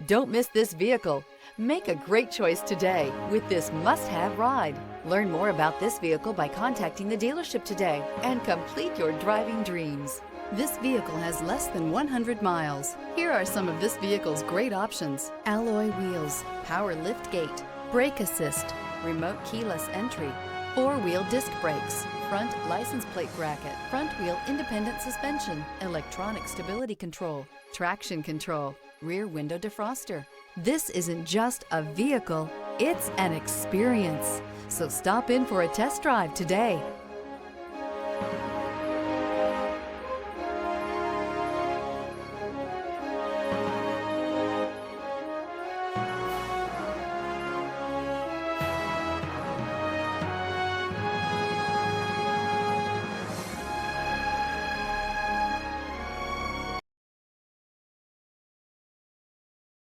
Don't miss this vehicle. Make a great choice today with this must-have ride. Learn more about this vehicle by contacting the dealership today and complete your driving dreams. This vehicle has less than 100 miles. Here are some of this vehicle's great options: alloy wheels, power lift gate, brake assist, remote keyless entry, four-wheel disc brakes, front license plate bracket, front wheel independent suspension, electronic stability control, traction control, rear window defroster. This isn't just a vehicle, it's an experience. So stop in for a test drive today.